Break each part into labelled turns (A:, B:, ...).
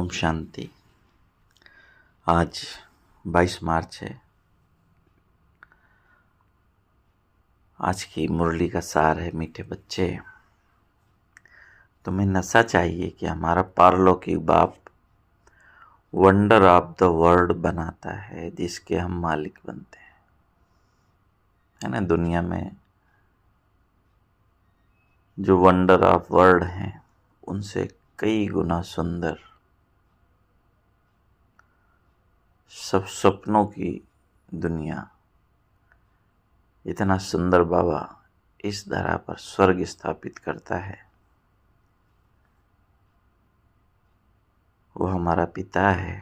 A: ओम शांति। आज 22 मार्च है। आज की मुरली का सार है, मीठे बच्चे, तुम्हें नशा चाहिए कि हमारा पारलौकिक बाप वंडर ऑफ द वर्ल्ड बनाता है, जिसके हम मालिक बनते हैं, है ना। दुनिया में जो वंडर ऑफ वर्ल्ड हैं उनसे कई गुना सुंदर, सब सपनों की दुनिया, इतना सुंदर बाबा इस धरा पर स्वर्ग स्थापित करता है। वो हमारा पिता है,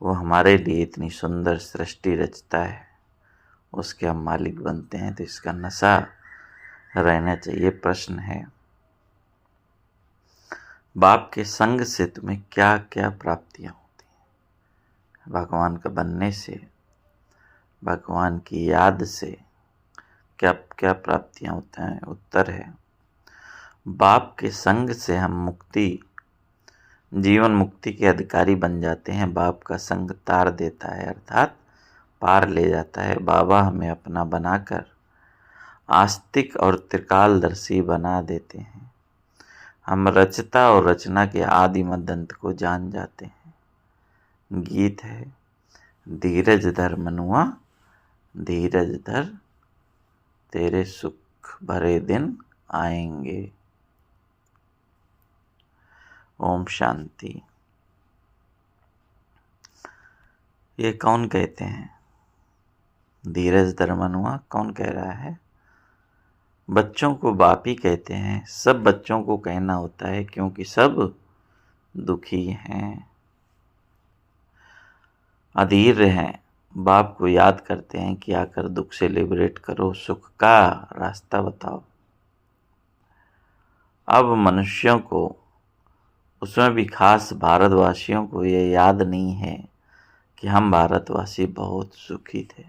A: वो हमारे लिए इतनी सुंदर सृष्टि रचता है, उसके हम मालिक बनते हैं, तो इसका नशा रहना चाहिए। प्रश्न है, बाप के संग से तुम्हें क्या क्या प्राप्तियां होती हैं? भगवान का बनने से, भगवान की याद से क्या क्या प्राप्तियां होती हैं? उत्तर है, बाप के संग से हम मुक्ति, जीवन मुक्ति के अधिकारी बन जाते हैं। बाप का संग तार देता है, अर्थात पार ले जाता है। बाबा हमें अपना बनाकर आस्तिक और त्रिकालदर्शी बना देते हैं। हम रचता और रचना के आदि मध्यांत को जान जाते हैं। गीत है, धीरज धर मनुआ, धीरज धर, तेरे सुख भरे दिन आएंगे। ओम शांति। ये कौन कहते हैं? धीरज धर मनुआ कौन कह रहा है? बच्चों को बाप ही कहते हैं। सब बच्चों को कहना होता है, क्योंकि सब दुखी हैं, अधीर हैं। बाप को याद करते हैं कि आकर दुख से लिबरेट करो, सुख का रास्ता बताओ। अब मनुष्यों को, उसमें भी खास भारतवासियों को ये याद नहीं है कि हम भारतवासी बहुत सुखी थे।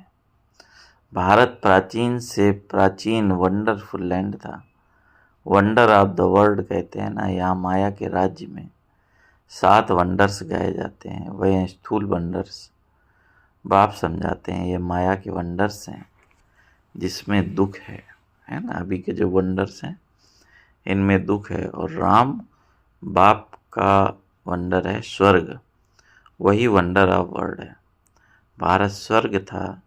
A: भारत प्राचीन से प्राचीन वंडरफुल लैंड था। वंडर ऑफ द वर्ल्ड कहते हैं ना। यहाँ माया के राज्य में 7 वंडर्स गाए जाते हैं। वह स्थूल वंडर्स बाप समझाते हैं, ये माया के वंडर्स हैं जिसमें दुख है ना। अभी के जो वंडर्स हैं इनमें दुख है। और राम बाप का वंडर है स्वर्ग, वही वंडर ऑफ वर्ल्ड है। भारत स्वर्ग था,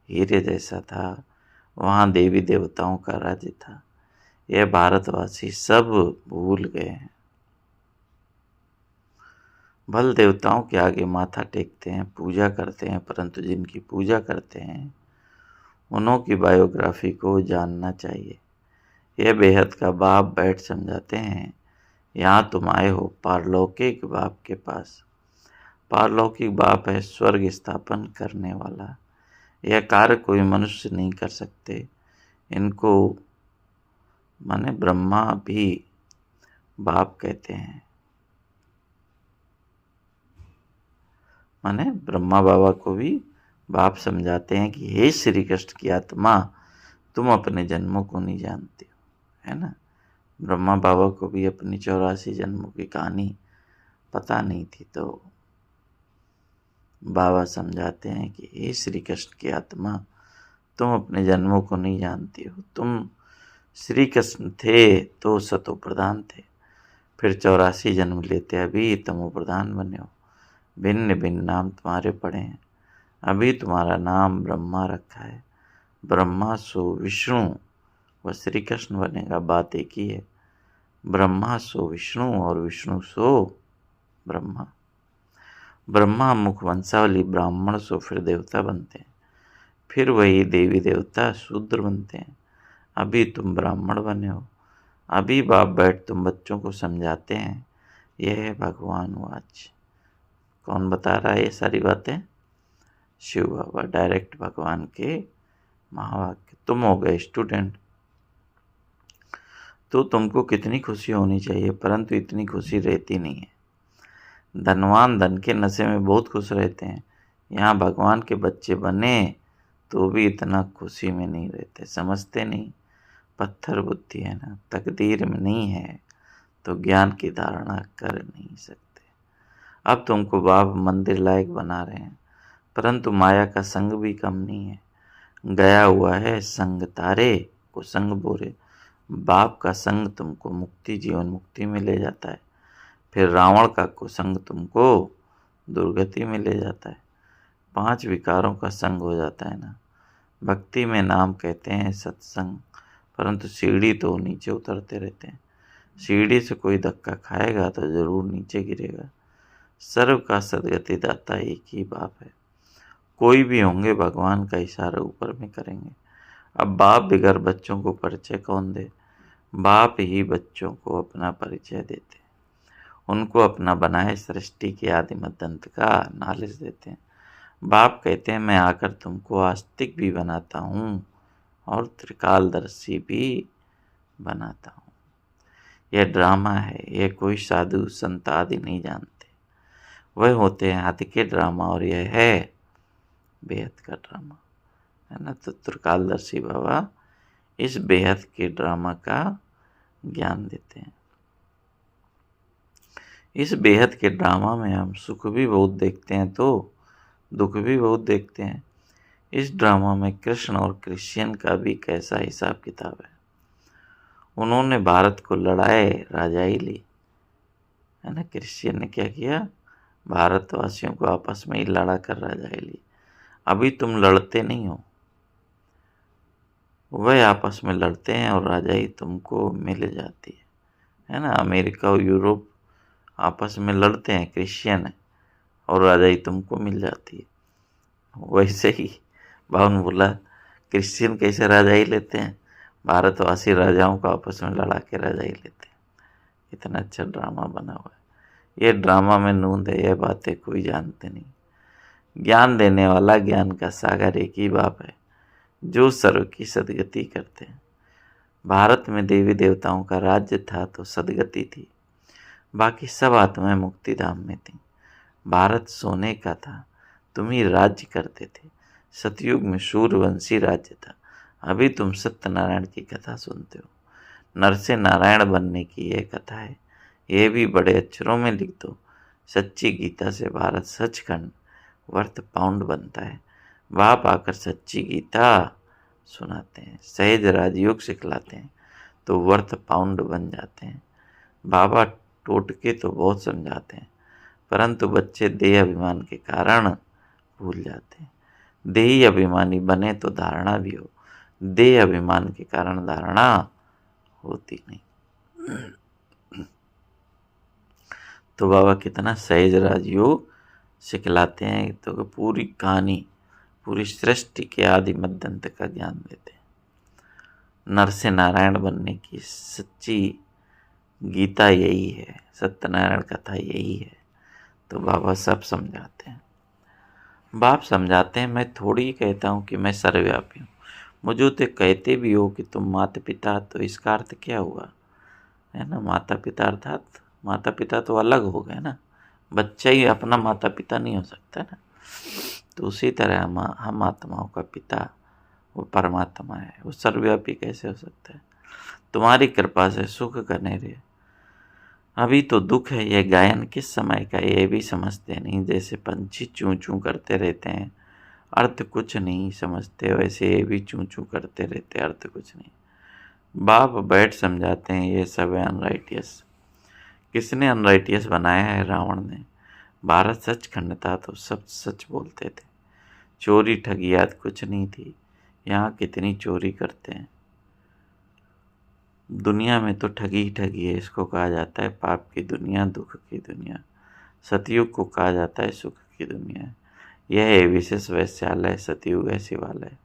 A: हीरे जैसा था, वहाँ देवी देवताओं का राज्य था। यह भारतवासी सब भूल गए हैं। बल देवताओं के आगे माथा टेकते हैं, पूजा करते हैं, परंतु जिनकी पूजा करते हैं उन्हों की बायोग्राफी को जानना चाहिए। यह बेहद का बाप बैठ समझाते हैं, यहाँ तुम आए हो पारलौकिक बाप के पास। पारलौकिक बाप है स्वर्ग स्थापन करने वाला। यह कार्य कोई मनुष्य नहीं कर सकते। इनको माने ब्रह्मा भी बाप कहते हैं। माने ब्रह्मा बाबा को भी बाप समझाते हैं कि हे श्री कृष्ण की आत्मा, तुम अपने जन्मों को नहीं जानते हो, है ना। ब्रह्मा बाबा को भी अपनी 84 जन्मों की कहानी पता नहीं थी, तो बाबा समझाते हैं कि हे श्री कृष्ण की आत्मा, तुम अपने जन्मों को नहीं जानती हो। तुम श्री कृष्ण थे तो सतो प्रधान थे, फिर 84 जन्म लेते अभी तमो प्रधान बने हो। भिन्न भिन्न नाम तुम्हारे पड़े हैं। अभी तुम्हारा नाम ब्रह्मा रखा है। ब्रह्मा सो विष्णु व श्री कृष्ण बनेगा, बात एक ही है। ब्रह्मा सो विष्णु और विष्णु सो ब्रह्मा। ब्रह्मा मुख वंशावली ब्राह्मण सो फिर देवता बनते हैं, फिर वही देवी देवता शूद्र बनते हैं। अभी तुम ब्राह्मण बने हो। अभी बाप बैठ तुम बच्चों को समझाते हैं। यह है भगवान वाच। कौन बता रहा है ये सारी बातें? शिव बाबा, डायरेक्ट भगवान के महावाक्य। तुम हो गए स्टूडेंट, तो तुमको कितनी खुशी होनी चाहिए, परंतु इतनी खुशी रहती नहीं है। धनवान धन के नशे में बहुत खुश रहते हैं। यहाँ भगवान के बच्चे बने तो भी इतना खुशी में नहीं रहते, समझते नहीं। पत्थर बुद्धि है ना, तकदीर में नहीं है तो ज्ञान की धारणा कर नहीं सकते। अब तुमको बाप मंदिर लायक बना रहे हैं, परंतु माया का संग भी कम नहीं है। गया हुआ है संग तारे को संग बोरे। बाप का संग तुमको मुक्ति, जीवन मुक्ति में ले जाता है, फिर रावण का कुसंग तुमको दुर्गति में ले जाता है। 5 विकारों का संग हो जाता है ना। भक्ति में नाम कहते हैं सत्संग, परंतु सीढ़ी तो नीचे उतरते रहते हैं। सीढ़ी से कोई धक्का खाएगा तो जरूर नीचे गिरेगा। सर्व का सदगति दाता एक ही बाप है। कोई भी होंगे भगवान का इशारा ऊपर में करेंगे। अब बाप बिगर बच्चों को परिचय कौन दे? बाप ही बच्चों को अपना परिचय देते हैं, उनको अपना बनाए सृष्टि के आदि मध्यांत का नॉलेज देते हैं। बाप कहते हैं मैं आकर तुमको आस्तिक भी बनाता हूँ और त्रिकालदर्शी भी बनाता हूँ। यह ड्रामा है, यह कोई साधु संत आदि नहीं जानते। वह होते हैं आदि के ड्रामा और यह है बेहद का ड्रामा, है ना। तो त्रिकालदर्शी बाबा इस बेहद के ड्रामा का ज्ञान देते हैं। इस बेहद के ड्रामा में हम सुख भी बहुत देखते हैं तो दुख भी बहुत देखते हैं। इस ड्रामा में कृष्ण और क्रिश्चियन का भी कैसा हिसाब किताब है। उन्होंने भारत को लड़ाए राजाई ली, है ना। क्रिश्चियन ने क्या किया? भारतवासियों को आपस में ही लड़ा कर राजाई ली। अभी तुम लड़ते नहीं हो, वह आपस में लड़ते हैं और राजाई तुमको मिल जाती है ना। अमेरिका और यूरोप आपस में लड़ते हैं, क्रिश्चियन है, और राजाई तुमको मिल जाती है। वैसे ही बावन बोला क्रिश्चियन कैसे राजाई लेते हैं, भारतवासी राजाओं को आपस में लड़ा के राजाई लेते हैं। इतना अच्छा ड्रामा बना हुआ है। ये ड्रामा में नूंद है, यह बातें कोई जानते नहीं। ज्ञान देने वाला ज्ञान का सागर एक ही बाप है, जो सर्व की सदगति करते हैं। भारत में देवी देवताओं का राज्य था तो सदगति थी, बाकी सब आत्माएं मुक्ति धाम में थीं। भारत सोने का था, तुम ही राज्य करते थे। सतयुग में सूर्यवंशी राज्य था, अभी तुम सत्यनारायण की कथा सुनते हो। नर से नारायण बनने की यह कथा है, यह भी बड़े अक्षरों में लिख दो। सच्ची गीता से भारत सचखंड वर्थ पाउंड बनता है। बाप आकर सच्ची गीता सुनाते हैं, सहज राजयोग सिखलाते हैं तो वर्थ पाउंड बन जाते हैं। बाबा टोटके तो बहुत समझाते हैं, परंतु बच्चे देह अभिमान के कारण भूल जाते हैं। देही अभिमानी बने तो धारणा भी हो, देह अभिमान के कारण धारणा होती नहीं। तो बाबा कितना सहज राजयोग सिखलाते हैं, तो पूरी कहानी, पूरी सृष्टि के आदि मध्यांत का ज्ञान देते हैं। नर से नारायण बनने की सच्ची गीता यही है, सत्यनारायण कथा यही है। तो बाबा सब समझाते हैं। बाप समझाते हैं, मैं थोड़ी ही कहता हूँ कि मैं सर्वव्यापी हूँ। मुझे तो कहते भी हो कि तुम माता पिता, तो इसका अर्थ क्या हुआ, है ना। माता पिता अर्थात माता पिता तो अलग हो गए ना, बच्चा ही अपना माता पिता नहीं हो सकता ना। तो उसी तरह हम आत्माओं का पिता वो परमात्मा है, वो सर्वव्यापी कैसे हो सकता है। तुम्हारी कृपा से सुख करने रहे, अभी तो दुख है। यह गायन किस समय का ये भी समझते नहीं। जैसे पंछी चूं चूं करते रहते हैं, अर्थ कुछ नहीं समझते, वैसे ये भी चूं चूं करते रहते, अर्थ कुछ नहीं। बाप बैठ समझाते हैं, ये सब है अनराइटियस। किसने अनराइटियस बनाया है? रावण ने। भारत सचखंड था तो सब सच बोलते थे, चोरी ठगी याद कुछ नहीं थी। यहाँ कितनी चोरी करते हैं। दुनिया में तो ठगी ही ठगी है, इसको कहा जाता है पाप की दुनिया, दुख की दुनिया। सतयुग को कहा जाता है सुख की दुनिया। यह है विशेष वैश्यालय, सतयुग है शिवालय।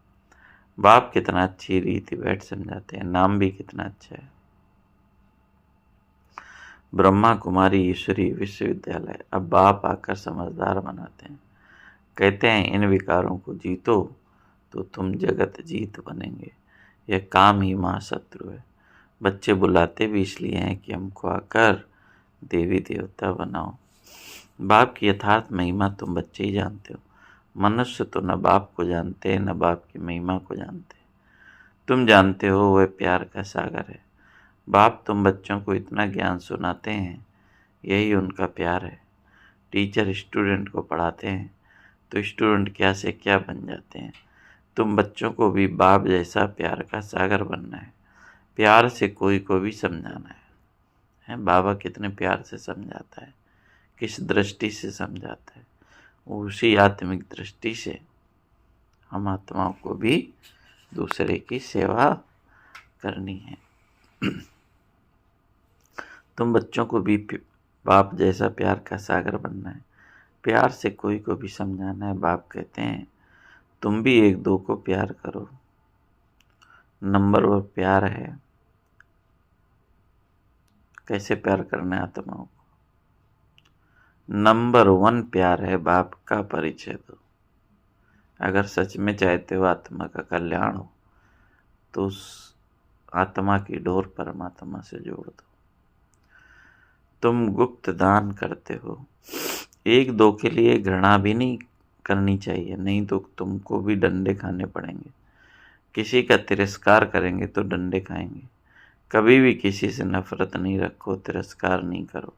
A: बाप कितना अच्छी रीति बैठ समझाते हैं, नाम भी कितना अच्छा है। ब्रह्मा कुमारी ईश्वरी विश्वविद्यालय। अब बाप आकर समझदार बनाते हैं, कहते हैं इन विकारों को जीतो तो तुम जगत जीत बनेंगे। यह काम ही महाशत्रु है। बच्चे बुलाते भी इसलिए हैं कि हमको आकर देवी देवता बनाओ। बाप की यथार्थ महिमा तुम बच्चे ही जानते हो। मनुष्य तो न बाप को जानते, न बाप की महिमा को जानते। तुम जानते हो वह प्यार का सागर है। बाप तुम बच्चों को इतना ज्ञान सुनाते हैं, यही उनका प्यार है। टीचर स्टूडेंट को पढ़ाते हैं तो स्टूडेंट क्या से क्या बन जाते हैं। तुम बच्चों को भी बाप जैसा प्यार का सागर बनना है, प्यार से कोई को भी समझाना है। बाबा कितने प्यार से समझाता है, किस दृष्टि से समझाता है, उसी आत्मिक दृष्टि से हम आत्माओं को भी दूसरे की सेवा करनी है। तुम बच्चों को भी बाप जैसा प्यार का सागर बनना है, प्यार से कोई को भी समझाना है। बाप कहते हैं तुम भी एक दो को प्यार करो। नंबर वन प्यार है, कैसे प्यार करना है आत्माओं को। नंबर वन प्यार है, बाप का परिचय दो। अगर सच में चाहते हो आत्मा का कल्याण हो तो उस आत्मा की डोर परमात्मा से जोड़ दो। तुम गुप्त दान करते हो, एक दो के लिए घृणा भी नहीं करनी चाहिए, नहीं तो तुमको भी डंडे खाने पड़ेंगे। किसी का तिरस्कार करेंगे तो डंडे खाएंगे। कभी भी किसी से नफरत नहीं रखो, तिरस्कार नहीं करो।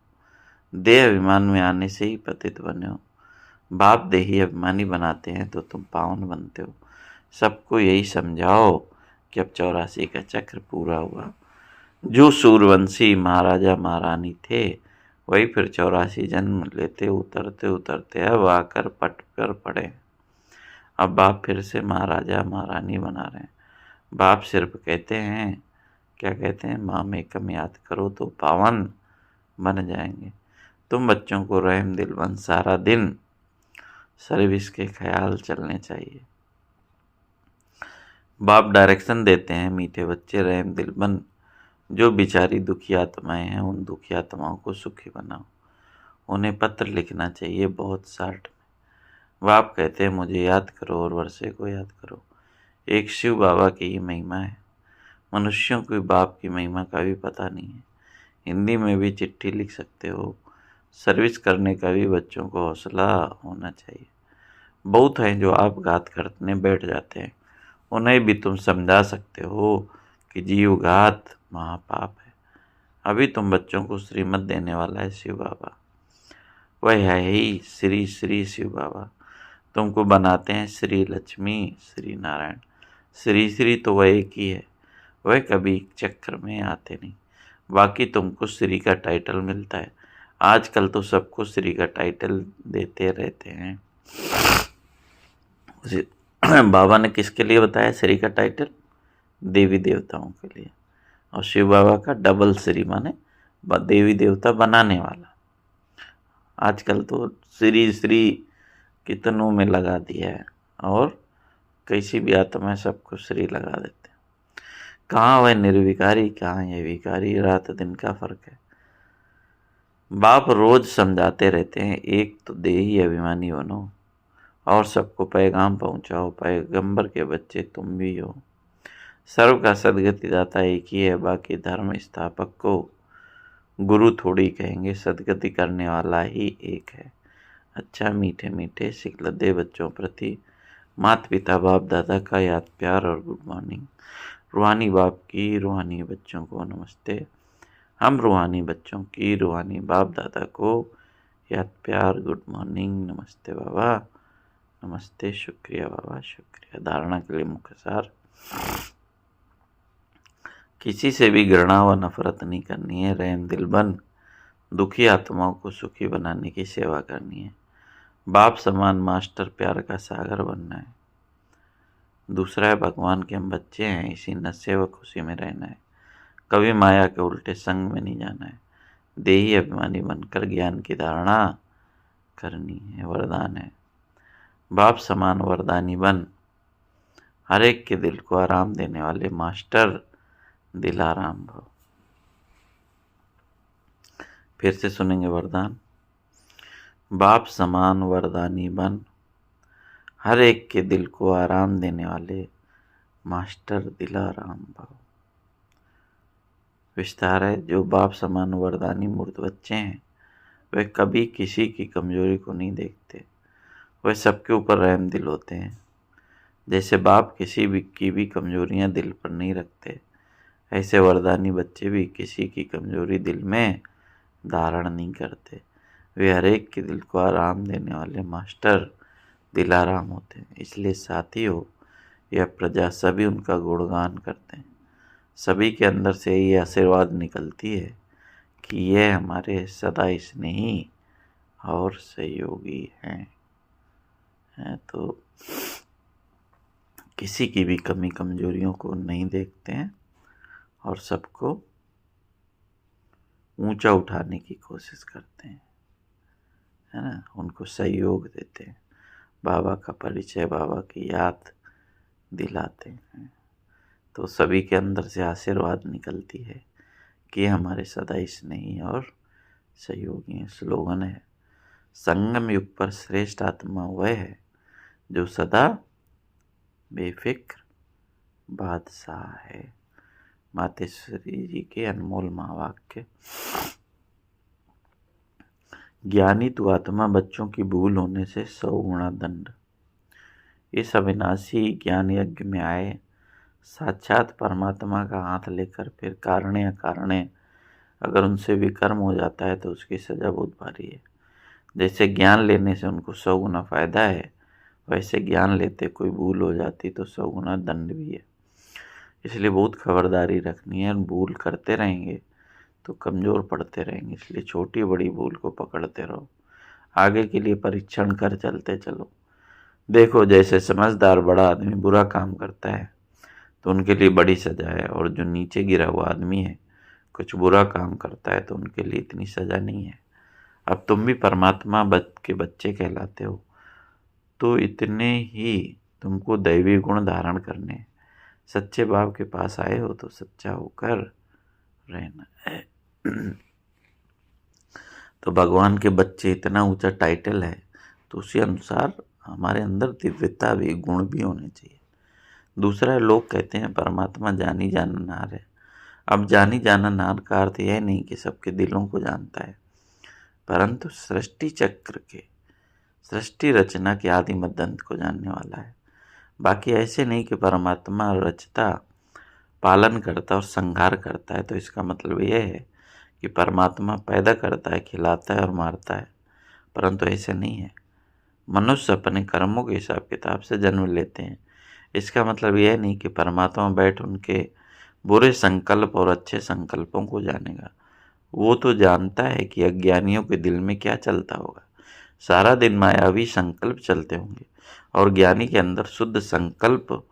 A: देह अभिमान में आने से ही पतित बने हो। बाप देही अभिमानी बनाते हैं तो तुम पावन बनते हो। सबको यही समझाओ कि अब 84 का चक्र पूरा हुआ। जो सूर्यवंशी महाराजा महारानी थे वही फिर 84 जन्म लेते उतरते उतरते अब आकर पट पर पड़े। अब बाप फिर से महाराजा महारानी बना रहे हैं। बाप सिर्फ कहते हैं, क्या कहते हैं, माम एकम याद करो तो पावन बन जाएंगे। तुम बच्चों को रहम दिल बन सारा दिन सर्विस के ख्याल चलने चाहिए। बाप डायरेक्शन देते हैं, मीठे बच्चे रहम दिल बन, जो बेचारी दुखी आत्माएं हैं उन दुखी आत्माओं को सुखी बनाओ। उन्हें पत्र लिखना चाहिए बहुत शार्ट में। बाप कहते हैं मुझे याद करो और वर्षे को याद करो। एक शिव बाबा की ही महिमा है, मनुष्यों को बाप की महिमा का भी पता नहीं है। हिंदी में भी चिट्ठी लिख सकते हो। सर्विस करने का भी बच्चों को हौसला होना चाहिए। बहुत हैं जो आप घात करने बैठ जाते हैं, उन्हें भी तुम समझा सकते हो कि जीव घात महापाप है। अभी तुम बच्चों को श्रीमत देने वाला है शिव बाबा, वह है ही श्री श्री शिव बाबा। तुमको बनाते हैं श्री लक्ष्मी श्री नारायण। श्री श्री तो वह एक ही है, वह कभी चक्कर में आते नहीं। बाकी तुमको श्री का टाइटल मिलता है। आजकल तो सबको श्री का टाइटल देते रहते हैं। बाबा ने किसके लिए बताया श्री का टाइटल? देवी देवताओं के लिए। और शिव बाबा का डबल श्री माने देवी देवता बनाने वाला। आजकल तो श्री श्री कितनों में लगा दिया है और कैसी भी आत्मा है सबको श्री लगा देते हैं। कहाँ वह निर्विकारी, कहाँ ये विकारी, रात दिन का फर्क है। बाप रोज समझाते रहते हैं, एक तो देही अभिमानी बनो और सबको पैगाम पहुंचाओ। पैगंबर के बच्चे तुम भी हो। सर्व का सदगति दाता एक ही है, बाकी धर्म स्थापक को गुरु थोड़ी कहेंगे, सदगति करने वाला ही एक है। अच्छा मीठे मीठे सिकलदे बच्चों प्रति माता पिता बाप दादा का याद प्यार और गुड मॉर्निंग। रूहानी बाप की रूहानी बच्चों को नमस्ते। हम रूहानी बच्चों की रूहानी बाप दादा को याद प्यार गुड मॉर्निंग। नमस्ते बाबा, नमस्ते, शुक्रिया बाबा, शुक्रिया। धारणा के लिए मुख्य सार, किसी से भी घृणा व नफरत नहीं करनी है। रहम दिल बन दुखी आत्माओं को सुखी बनाने की सेवा करनी है। बाप समान मास्टर प्यार का सागर बनना है। दूसरा है भगवान के हम बच्चे हैं, इसी नशे व खुशी में रहना है। कभी माया के उल्टे संग में नहीं जाना है। देही अभिमानी बनकर ज्ञान की धारणा करनी है। वरदान है, बाप समान वरदानी बन, हर एक के दिल को आराम देने वाले मास्टर दिल आराम भव। फिर से सुनेंगे वरदान। बाप समान वरदानी बन, हर एक के दिल को आराम देने वाले मास्टर दिल आराम भव। विस्तार है, जो बाप समान वरदानी मूर्त बच्चे हैं वे कभी किसी की कमजोरी को नहीं देखते। वे सबके ऊपर रहम दिल होते हैं। जैसे बाप किसी भी की भी कमजोरियां दिल पर नहीं रखते, ऐसे वरदानी बच्चे भी किसी की कमजोरी दिल में धारण नहीं करते। वे हर एक के दिल को आराम देने वाले मास्टर दिलाराम होते हैं। इसलिए साथियों, यह प्रजा सभी उनका गुणगान करते हैं। सभी के अंदर से ये आशीर्वाद निकलती है कि यह हमारे सदा स्नेही और सहयोगी हैं। तो किसी की भी कमी कमजोरियों को नहीं देखते हैं और सबको ऊंचा उठाने की कोशिश करते हैं, है ना। उनको सहयोग देते हैं, बाबा का परिचय, बाबा की याद दिलाते हैं। तो सभी के अंदर से आशीर्वाद निकलती है कि हमारे सदा स्नेही और सहयोगी हैं। स्लोगन है, संगम युग पर श्रेष्ठ आत्मा वह है जो सदा बेफिक्र बादशाह है। मातेश्वरी जी के अनमोल महावाक्य। ज्ञानी तू आत्मा, बच्चों की भूल होने से 100 गुना दंड। इस अविनाशी ज्ञान यज्ञ में आए साक्षात परमात्मा का हाथ लेकर फिर कारणे अकारणे अगर उनसे विकर्म हो जाता है तो उसकी सजा बहुत भारी है। जैसे ज्ञान लेने से उनको 100 गुना फायदा है, वैसे ज्ञान लेते कोई भूल हो जाती तो 100 गुना दंड भी है। इसलिए बहुत खबरदारी रखनी है। भूल करते रहेंगे तो कमज़ोर पड़ते रहेंगे। इसलिए छोटी बड़ी भूल को पकड़ते रहो, आगे के लिए परीक्षण कर चलते चलो। देखो, जैसे समझदार बड़ा आदमी बुरा काम करता है तो उनके लिए बड़ी सजा है, और जो नीचे गिरा हुआ आदमी है कुछ बुरा काम करता है तो उनके लिए इतनी सजा नहीं है। अब तुम भी परमात्मा के बच्चे कहलाते हो, तो इतने ही तुमको दैवी गुण धारण करने। सच्चे बाप के पास आए हो तो सच्चा होकर रहना है। तो भगवान के बच्चे इतना ऊंचा टाइटल है, तो उसी अनुसार हमारे अंदर दिव्यता भी, गुण भी होने चाहिए। दूसरा, लोग कहते हैं परमात्मा जानी जाननार है। अब जानी जाननार का अर्थ यह नहीं कि सबके दिलों को जानता है, परंतु सृष्टि चक्र के, सृष्टि रचना के आदि मध्य अंत को जानने वाला है। बाकी ऐसे नहीं कि परमात्मा रचता, पालन करता और संहार करता है तो इसका मतलब यह है कि परमात्मा पैदा करता है, खिलाता है और मारता है, परंतु ऐसे नहीं है। मनुष्य अपने कर्मों के हिसाब किताब से जन्म लेते हैं। इसका मतलब यह नहीं कि परमात्मा बैठ उनके बुरे संकल्प और अच्छे संकल्पों को जानेगा। वो तो जानता है कि अज्ञानियों के दिल में क्या चलता होगा। सारा दिन मायावी संकल्प चलते होंगे और ज्ञानी के अंदर शुद्ध संकल्प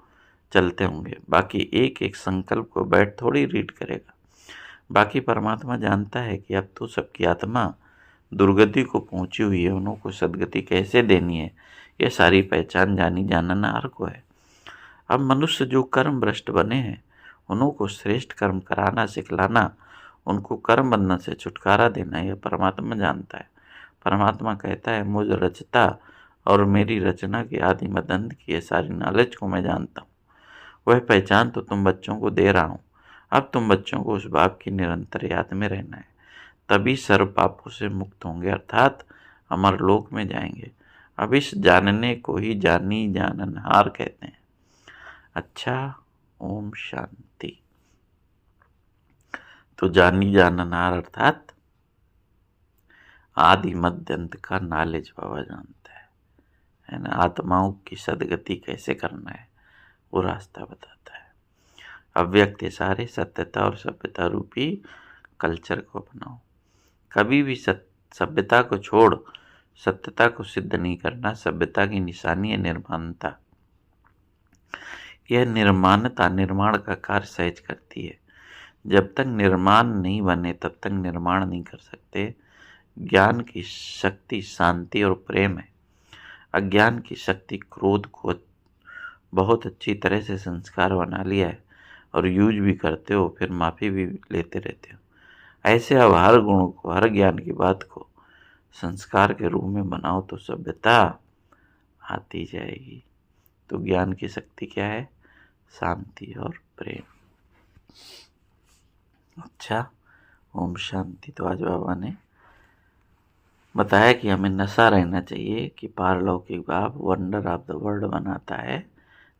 A: चलते होंगे। बाकी एक एक संकल्प को बैठ थोड़ी रीड करेगा। बाकी परमात्मा जानता है कि अब तो सबकी आत्मा दुर्गति को पहुंची हुई है, उनको सदगति कैसे देनी है, ये सारी पहचान जानी जाननार को है। अब मनुष्य जो कर्म भ्रष्ट बने हैं, उनको श्रेष्ठ कर्म कराना, सिखलाना, उनको कर्म बंधन से छुटकारा देना, यह परमात्मा जानता है। परमात्मा कहता है, मुझ रचता और मेरी रचना के आदि मदंत की ये सारी नॉलेज को मैं जानता हूँ। वह पहचान तो तुम बच्चों को दे रहा हूँ। अब तुम बच्चों को उस बाप की निरंतर याद में रहना है, तभी सर्व पापों से मुक्त होंगे, अर्थात अमर लोक में जाएंगे। अब इस जानने को ही जानी जाननहार कहते हैं। अच्छा, ओम शांति। तो जानी जाननहार अर्थात आदि मध्य अंत का नॉलेज बाबा जानता है ना। आत्माओं की सदगति कैसे करना है वो रास्ता बताता है। अव्यक्त सारे सत्यता और सभ्यता रूपी कल्चर को अपनाओ। कभी भी सभ्यता को छोड़ सत्यता को सिद्ध नहीं करना। सभ्यता की निशानी है निर्माणता। यह निर्माणता निर्माण का कार्य सहज करती है। जब तक निर्माण नहीं बने तब तक निर्माण नहीं कर सकते। ज्ञान की शक्ति शांति और प्रेम है। अज्ञान की शक्ति क्रोध को बहुत अच्छी तरह से संस्कार बना लिया है और यूज भी करते हो, फिर माफ़ी भी लेते रहते हो। ऐसे अब हर गुण को, हर ज्ञान की बात को संस्कार के रूप में बनाओ तो सभ्यता आती जाएगी। तो ज्ञान की शक्ति क्या है? शांति और प्रेम। अच्छा, ओम शांति। तो आज बाबा ने बताया कि हमें नशा रहना चाहिए कि पारलौकिक बाप वंडर ऑफ द वर्ल्ड बनाता है,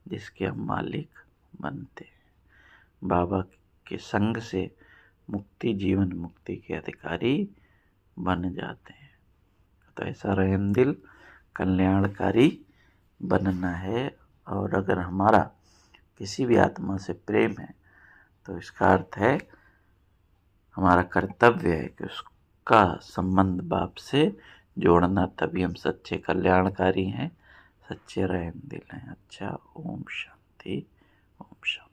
A: जिसके हम मालिक बनते हैं। बाबा के संग से मुक्ति, जीवन मुक्ति के अधिकारी बन जाते हैं। तो ऐसा रहम दिल कल्याणकारी बनना है। और अगर हमारा किसी भी आत्मा से प्रेम है तो इसका अर्थ है हमारा कर्तव्य है कि उसका संबंध बाप से जोड़ना, तभी हम सच्चे कल्याणकारी हैं, सच्चे रहम दिल हैं। अच्छा, ओम शांति, ओम शांति।